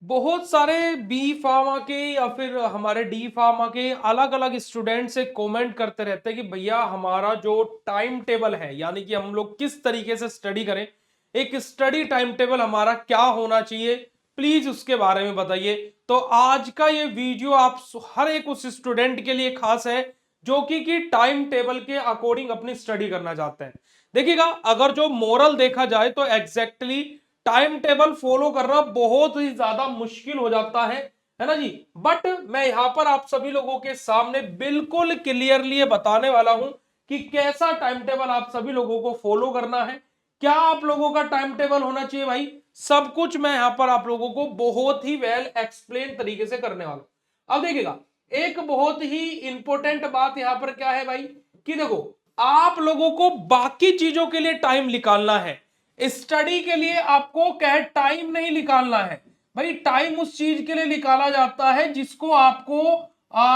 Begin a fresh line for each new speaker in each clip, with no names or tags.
बहुत सारे B pharma के या फिर हमारे डी फार्मा के अलग अलग स्टूडेंट से कमेंट करते रहते हैं कि भैया हमारा जो टाइम टेबल है, यानी कि हम लोग किस तरीके से स्टडी करें, एक स्टडी टाइम टेबल हमारा क्या होना चाहिए, प्लीज उसके बारे में बताइए। तो आज का ये वीडियो आप हर एक उस स्टूडेंट के लिए खास है जो कि टाइम टेबल के अकॉर्डिंग अपनी स्टडी करना चाहते हैं। देखिएगा, अगर जो मोरल देखा जाए तो एग्जैक्टली टाइम टेबल फॉलो करना बहुत ही ज्यादा मुश्किल हो जाता है ना जी। बट मैं यहां पर आप सभी लोगों के सामने बिल्कुल क्लियरली बताने वाला हूं कि कैसा टाइम टेबल आप सभी लोगों को फॉलो करना है, क्या आप लोगों का टाइम टेबल होना चाहिए भाई। सब कुछ मैं यहां पर आप लोगों को बहुत ही वेल एक्सप्लेन तरीके से करने वाला हूं। अब देखिएगा, एक बहुत ही इंपॉर्टेंट बात यहां पर क्या है भाई, कि देखो आप लोगों को बाकी चीजों के लिए टाइम निकालना है, स्टडी के लिए आपको क्या है टाइम नहीं निकालना है भाई। टाइम उस चीज के लिए निकाला जाता है जिसको आपको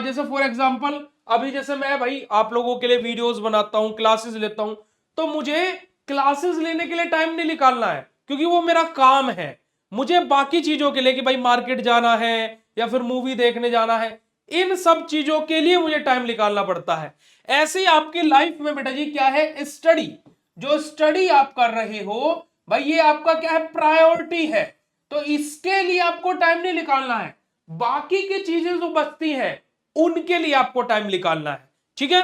जैसे फॉर एग्जांपल अभी जैसे मैं भाई आप लोगों के लिए वीडियोस बनाता हूं, क्लासेस लेता हूं, तो मुझे क्लासेस लेने के लिए टाइम नहीं निकालना है क्योंकि वो मेरा काम है। मुझे बाकी चीजों के लिए कि भाई मार्केट जाना है या फिर मूवी देखने जाना है, इन सब चीजों के लिए मुझे टाइम निकालना पड़ता है। ऐसे ही आपकी लाइफ में बेटा जी क्या है, स्टडी। जो स्टडी आप कर रहे हो भाई, ये आपका क्या है, प्रायोरिटी है। तो इसके लिए आपको टाइम नहीं निकालना है, बाकी की चीजें जो बचती हैं उनके लिए आपको टाइम निकालना है, ठीक है।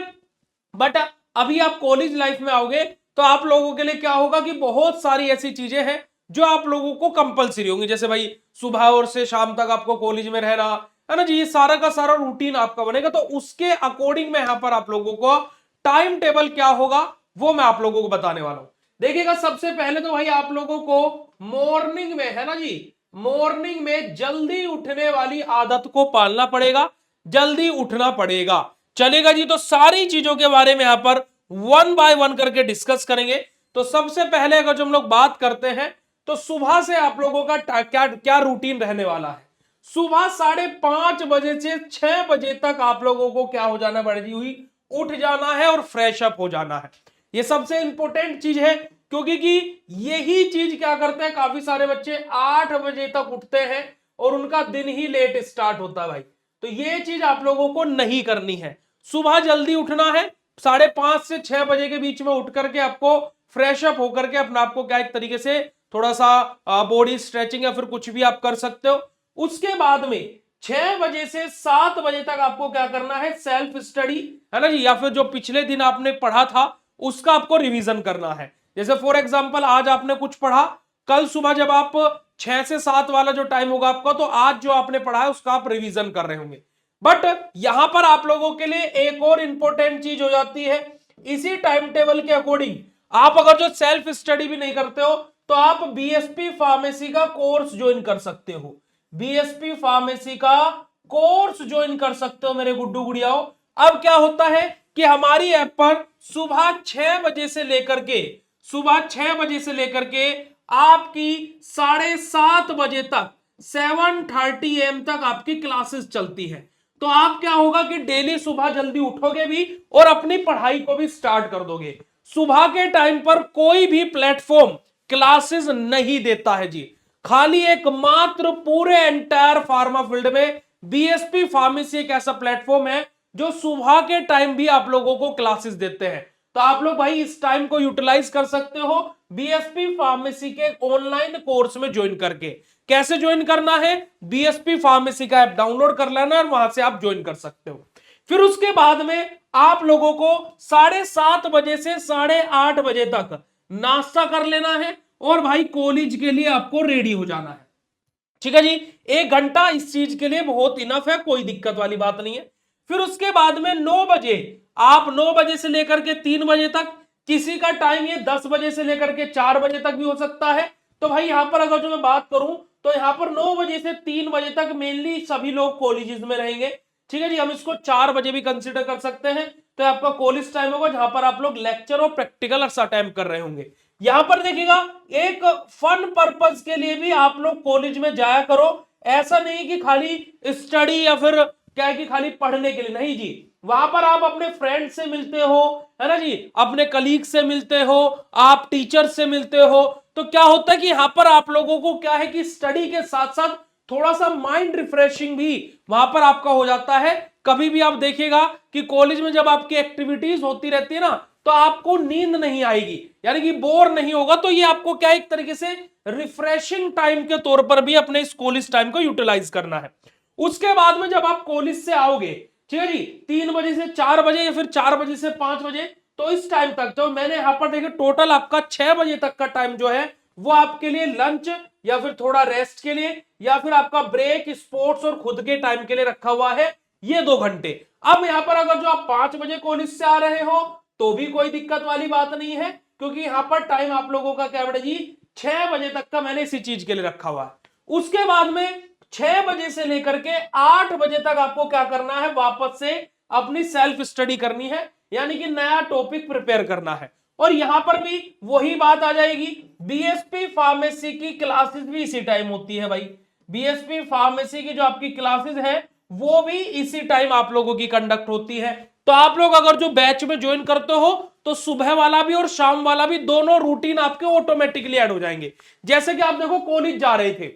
बट अभी आप कॉलेज लाइफ में आओगे तो आप लोगों के लिए क्या होगा कि बहुत सारी ऐसी चीजें हैं जो आप लोगों को कंपलसरी होंगी, जैसे भाई सुबह और से शाम तक आपको कॉलेज में रहना है ना जी। ये सारा का सारा रूटीन आपका बनेगा, तो उसके अकॉर्डिंग में यहां पर आप लोगों को टाइम टेबल क्या होगा वो मैं आप लोगों को बताने वाला हूं। देखिएगा, सबसे पहले तो भाई आप लोगों को मॉर्निंग में है ना जी, मॉर्निंग में जल्दी उठने वाली आदत को पालना पड़ेगा, जल्दी उठना पड़ेगा, चलेगा जी। तो सारी चीजों के बारे में यहां पर वन बाय वन करके डिस्कस करेंगे। तो सबसे पहले अगर जो हम लोग बात करते हैं तो सुबह से आप लोगों का क्या क्या रूटीन रहने वाला है। सुबह 5:30 बजे से 6 बजे तक आप लोगों को क्या हो जाना पड़ेगी हुई, उठ जाना है और फ्रेश अप हो जाना है। ये सबसे इंपॉर्टेंट चीज है क्योंकि कि यही चीज क्या करते हैं, काफी सारे बच्चे 8 बजे तक उठते हैं और उनका दिन ही लेट स्टार्ट होता है भाई। तो ये चीज आप लोगों को नहीं करनी है। सुबह जल्दी उठना है, 5:30 से 6 बजे के बीच में उठ करके आपको फ्रेश अप होकर के अपना आपको क्या एक तरीके से थोड़ा सा बॉडी स्ट्रेचिंग या फिर कुछ भी आप कर सकते हो। उसके बाद में 6 बजे से 7 बजे तक आपको क्या करना है, सेल्फ स्टडी है ना जी, या फिर जो पिछले दिन आपने पढ़ा था उसका आपको रिवीजन करना है। जैसे फॉर एग्जांपल आज आपने कुछ पढ़ा, कल सुबह जब आप 6 से 7 वाला जो टाइम होगा आपका, तो आज जो आपने पढ़ा है उसका आप रिवीजन कर रहे होंगे। बट यहां पर आप लोगों के लिए एक और इंपॉर्टेंट चीज हो जाती है, इसी टाइम टेबल के अकॉर्डिंग आप अगर जो सेल्फ स्टडी भी नहीं करते हो तो आप बीएसपी फार्मेसी का कोर्स ज्वाइन कर सकते हो। बीएसपी फार्मेसी का कोर्स ज्वाइन कर सकते हो मेरे गुड्डू गुड़ियाओ। अब क्या होता है कि हमारी ऐप पर सुबह 6 बजे से लेकर के, सुबह 6 बजे से लेकर के आपकी 7:30 बजे तक, 7:30 AM तक आपकी क्लासेस चलती है। तो आप क्या होगा कि डेली सुबह जल्दी उठोगे भी और अपनी पढ़ाई को भी स्टार्ट कर दोगे। सुबह के टाइम पर कोई भी प्लेटफॉर्म क्लासेस नहीं देता है जी, खाली एकमात्र पूरे एंटायर फार्मा फील्ड में बीएसपी फार्मेसी एक ऐसा प्लेटफॉर्म है जो सुबह के टाइम भी आप लोगों को क्लासेस देते हैं। तो आप लोग भाई इस टाइम को यूटिलाइज कर सकते हो बीएसपी फार्मेसी के ऑनलाइन कोर्स में ज्वाइन करके। कैसे ज्वाइन करना है, बीएसपी फार्मेसी का ऐप डाउनलोड कर लेना और वहां से आप ज्वाइन कर सकते हो। फिर उसके बाद में आप लोगों को 7:30 बजे से 8:30 बजे तक नाश्ता कर लेना है और भाई कॉलेज के लिए आपको रेडी हो जाना है, ठीक है जी। 1 घंटा इस चीज के लिए बहुत इनफ है, कोई दिक्कत वाली बात नहीं है। फिर उसके बाद में 9 बजे, आप 9 बजे से लेकर के 3 बजे तक, किसी का टाइम ये 10 बजे से लेकर के 4 बजे तक भी हो सकता है। तो भाई यहां पर अगर जो मैं बात करूं तो यहां पर 9 बजे से 3 बजे तक मेनली सभी लोग कॉलेजेस में रहेंगे, ठीक है जी। हम इसको 4 बजे भी कंसिडर कर सकते हैं। तो आपका कॉलेज टाइम होगा जहां पर आप लोग लेक्चर और प्रैक्टिकल अटेम्प्ट कर रहे होंगे। यहां पर देखिएगा, एक फन पर्पस के लिए भी आप लोग कॉलेज में जाया करो। ऐसा नहीं कि खाली स्टडी या फिर क्या है कि खाली पढ़ने के लिए नहीं जी। वहां पर आप अपने फ्रेंड से मिलते हो है ना जी, अपने कलीग से मिलते हो, आप टीचर से मिलते हो। तो क्या होता है कि यहां पर आप लोगों को क्या है कि स्टडी के साथ साथ थोड़ा सा माइंड रिफ्रेशिंग भी वहां पर आपका हो जाता है। कभी भी आप देखिएगा कि कॉलेज में जब आपकी एक्टिविटीज होती रहती है ना, तो आपको नींद नहीं आएगी, यानी कि बोर नहीं होगा। तो ये आपको क्या एक तरीके से रिफ्रेशिंग टाइम के तौर पर भी अपने इस कॉलेज टाइम को यूटिलाइज करना है। उसके बाद में जब आप कॉलेज से आओगे, ठीक है जी, 3 बजे से 4 बजे या फिर 4 बजे से 5 बजे, तो इस टाइम तक तो मैंने यहां पर देखे टोटल आपका 6 बजे तक का टाइम जो है वो आपके लिए लंच या फिर थोड़ा रेस्ट के लिए या फिर आपका ब्रेक, स्पोर्ट्स और खुद के टाइम के लिए रखा हुआ है, ये 2 घंटे। अब यहां पर अगर जो आप 5 बजे कॉलेज से आ रहे हो तो भी कोई दिक्कत वाली बात नहीं है, क्योंकि यहां पर टाइम आप लोगों का क्या बेटा जी, 6 बजे तक का मैंने इसी चीज के लिए रखा हुआ है। उसके बाद में 6 बजे से लेकर के 8 बजे तक आपको क्या करना है, वापस से अपनी सेल्फ स्टडी करनी है, यानी कि नया टॉपिक प्रिपेयर करना है। और यहां पर भी वही बात आ जाएगी, बीएसपी फार्मेसी की क्लासेस भी इसी टाइम होती है भाई। बीएसपी फार्मेसी की जो आपकी क्लासेस है वो भी इसी टाइम आप लोगों की कंडक्ट होती है। तो आप लोग अगर जो बैच में ज्वाइन करते हो तो सुबह वाला भी और शाम वाला भी दोनों रूटीन आपके ऑटोमेटिकली ऐड हो जाएंगे। जैसे कि आप देखो कॉलेज जा रहे थे,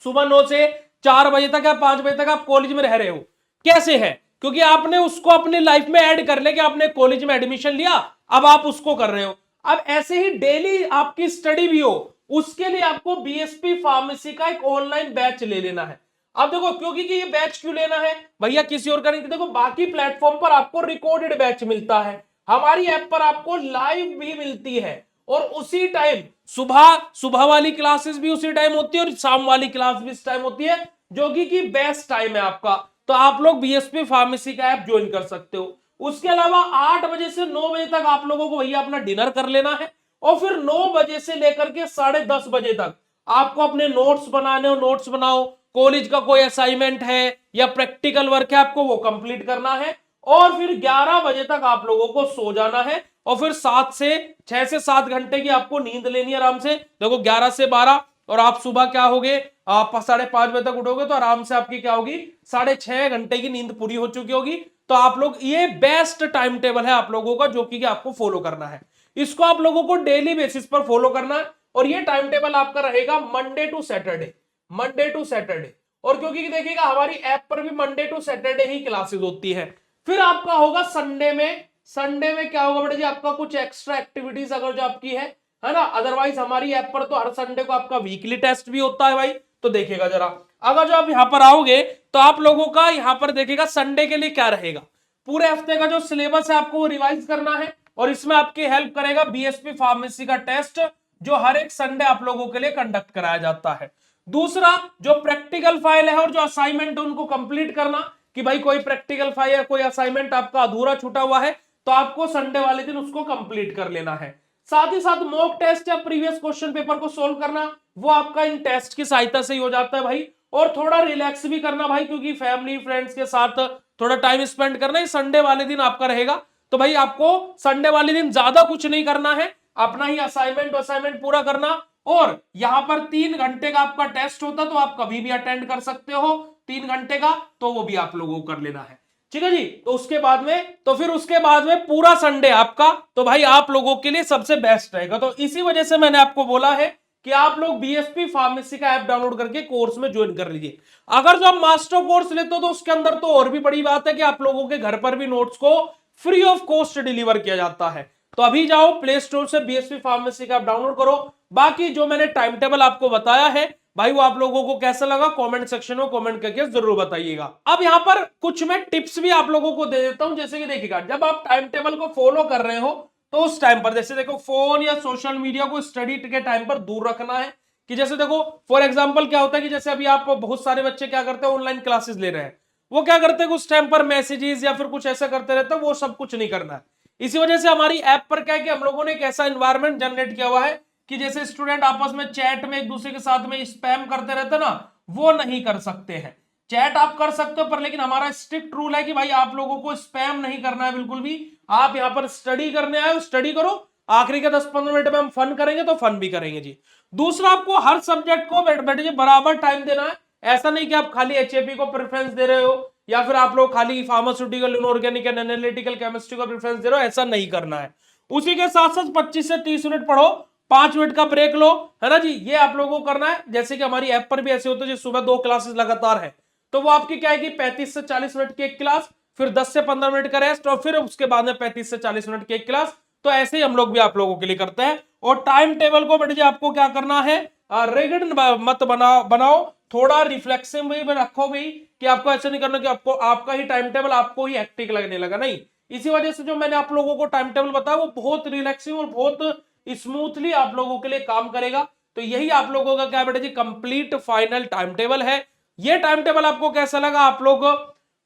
सुबह 9 से 4 बजे तक या 5 बजे तक आप कॉलेज में रह रहे हो, कैसे है, क्योंकि आपने उसको अपनी लाइफ में ऐड कर लिया कि आपने कॉलेज में एडमिशन लिया, अब आप उसको कर रहे हो। अब ऐसे ही डेली आपकी स्टडी भी हो, उसके लिए आपको बीएसपी फार्मेसी का एक ऑनलाइन बैच ले लेना है। अब देखो क्योंकि कि ये बैच क्यों लेना है भैया, किसी और का नहीं, देखो बाकी प्लेटफॉर्म पर आपको रिकॉर्डेड बैच मिलता है, हमारी ऐप पर आपको लाइव भी मिलती है, और उसी टाइम सुबह सुबह वाली क्लासेस भी उसी टाइम होती है और शाम वाली क्लास भी इस टाइम होती है, जो कि बेस्ट टाइम है आपका। तो आप लोग बीएसपी फार्मेसी का ऐप ज्वाइन कर सकते हो। उसके अलावा 8 बजे से 9 बजे तक आप लोगों को भैया अपना डिनर कर लेना है, और फिर 9 बजे से लेकर के 10:30 बजे तक आपको अपने नोट्स बनाने हो, नोट्स बनाओ, कॉलेज का कोई असाइनमेंट है या प्रैक्टिकल वर्क है आपको वो कंप्लीट करना है, और फिर 11 बजे तक आप लोगों को सो जाना है, और फिर 6 से 7 घंटे की आपको नींद लेनी है आराम से। देखो 11 से 12, और आप सुबह क्या होगे, आप 5:30 बजे तक उठोगे तो आराम से आपकी क्या होगी, 6.5 घंटे की नींद पूरी हो चुकी होगी। तो आप लोग, ये बेस्ट टाइम टेबल है आप लोगों का जो कि आपको फॉलो करना है, इसको आप लोगों को डेली बेसिस पर फॉलो करना है। और ये टाइम टेबल आपका रहेगा Monday to Saturday, Monday to Saturday. और क्योंकि देखिएगा हमारी ऐप पर भी मंडे टू सैटरडे ही क्लासेस होती है। फिर आपका होगा संडे में, संडे में क्या होगा बेटा जी, आपका कुछ एक्स्ट्रा एक्टिविटीज अगर जो आपकी है ना, अदरवाइज हमारी ऐप पर तो हर संडे को आपका वीकली टेस्ट भी होता है भाई। तो देखिएगा जरा, अगर जो आप यहां पर आओगे तो आप लोगों का यहां पर देखिएगा संडे के लिए क्या रहेगा, पूरे हफ्ते का जो सिलेबस है आपको वो रिवाइज करना है, और इसमें आपकी हेल्प करेगा बीएसपी फार्मेसी का टेस्ट, जो हर एक संडे आप लोगों के लिए कंडक्ट कराया जाता है। दूसरा, जो प्रैक्टिकल फाइल है और जो असाइनमेंट है उनको कंप्लीट करना, कि भाई कोई प्रैक्टिकल फाइल या कोई असाइनमेंट आपका अधूरा छूटा हुआ है तो आपको संडे वाले दिन उसको कंप्लीट कर लेना है। साथ ही साथ मॉक टेस्ट या प्रीवियस क्वेश्चन पेपर को सोल्व करना, वो आपका इन टेस्ट की सहायता से ही हो जाता है भाई। और थोड़ा रिलैक्स भी करना भाई, क्योंकि फैमिली फ्रेंड्स के साथ थोड़ा टाइम स्पेंड करना, संडे वाले दिन आपका रहेगा। तो भाई आपको संडे वाले दिन ज्यादा कुछ नहीं करना है, अपना ही असाइनमेंट पूरा करना। और यहां पर 3 घंटे का आपका टेस्ट होता, तो आप कभी भी अटेंड कर सकते हो 3 घंटे का, तो वो भी आप लोगों को कर लेना है, ठीक है जी। तो उसके बाद में, तो फिर उसके बाद में पूरा संडे आपका, तो भाई आप लोगों के लिए सबसे बेस्ट रहेगा। तो इसी वजह से मैंने आपको बोला है कि आप लोग बीएसपी फार्मेसी का ऐप डाउनलोड करके कोर्स में ज्वाइन कर लीजिए। अगर जो आप मास्टर कोर्स लेते हो तो उसके अंदर तो और भी बड़ी बात है कि आप लोगों के घर पर भी नोट्स को फ्री ऑफ कॉस्ट डिलीवर किया जाता है। तो अभी जाओ प्ले स्टोर से बीएसपी फार्मेसी का ऐप डाउनलोड करो। बाकी जो मैंने टाइम टेबल आपको बताया है भाई, वो आप लोगों को कैसा लगा कमेंट सेक्शन में कमेंट करके जरूर बताइएगा। अब यहाँ पर कुछ मैं टिप्स भी आप लोगों को दे देता हूं, जैसे कि देखिएगा जब आप टाइम टेबल को फॉलो कर रहे हो तो उस टाइम पर जैसे देखो फोन या सोशल मीडिया को स्टडी के टाइम पर दूर रखना है। कि जैसे देखो फॉर एग्जांपल क्या होता है कि जैसे अभी आप, बहुत सारे बच्चे क्या करते हैं, ऑनलाइन क्लासेस ले रहे हैं, वो क्या करते हैं उस टाइम पर मैसेजेस या फिर कुछ ऐसा करते रहते हैं, वो सब कुछ नहीं करना है। इसी वजह से हमारी ऐप पर क्या है कि हम लोगों ने एक ऐसा एनवायरनमेंट जनरेट किया हुआ है कि जैसे स्टूडेंट आपस में चैट में एक दूसरे के साथ में स्पैम करते रहते ना, वो नहीं कर सकते हैं। चैट आप कर सकते हो पर लेकिन हमारा स्ट्रिक्ट रूल है कि भाई आप लोगों को स्पैम नहीं करना है बिल्कुल भी। आप यहां पर स्टडी करने आए हो, स्टडी करो, आखिरी के 10-15 मिनट में हम फन करेंगे तो फन भी करेंगे जी। दूसरा, आपको हर सब्जेक्ट को बेटे बराबर टाइम देना है। ऐसा नहीं कि आप खाली एचएपी को प्रेफरेंस दे रहे हो या फिर आप लोग खाली pharmaceutical, inorganic and analytical chemistry को प्रेफरेंस दे रहे हो, ऐसा नहीं करना है। उसी के साथ साथ 25 से 30 मिनट पढ़ो 5 मिनट का ब्रेक लो, है ना जी। ये आप लोगों को करना है। जैसे कि हमारी ऐप पर भी ऐसे होते हैं, सुबह 2 क्लासेस लगातार है, तो वो आपकी क्या है कि 35 से 40 मिनट की एक क्लास, फिर 10 से 15 मिनट का रेस्ट, और फिर उसके बाद में 35 से 40 मिनट की एक क्लास। तो ऐसे ही हम लोग भी आप लोगों के लिए करते हैं। और टाइम टेबल को बेटे जी आपको क्या करना है, रिगिड मत बनाओ, थोड़ा रिफ्लेक्सिव भी रखो भी, कि आपको ऐसा नहीं करना कि आपको आपका ही टाइम टेबल आपको ही हेक्टिक लगने लगा, नहीं। इसी वजह से जो मैंने आप लोगों को टाइम टेबल बताया वो बहुत रिलैक्सिंग और बहुत स्मूथली आप लोगों के लिए काम करेगा। तो यही आप लोगों का क्या बेटा जी कंप्लीट फाइनल टाइम टेबल है। ये टाइम टेबल आपको कैसा लगा आप लोग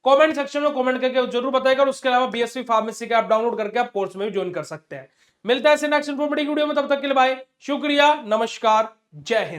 कमेंट सेक्शन में कमेंट करके जरूर बताएगा। और उसके अलावा बीएससी फार्मेसी का आप डाउनलोड करके आप कोर्स में भी ज्वाइन कर सकते हैं। मिलता है नेक्स्ट इंफॉर्मेटिव वीडियो में, तब तक के लिए बाय, शुक्रिया, नमस्कार, जय हिंद।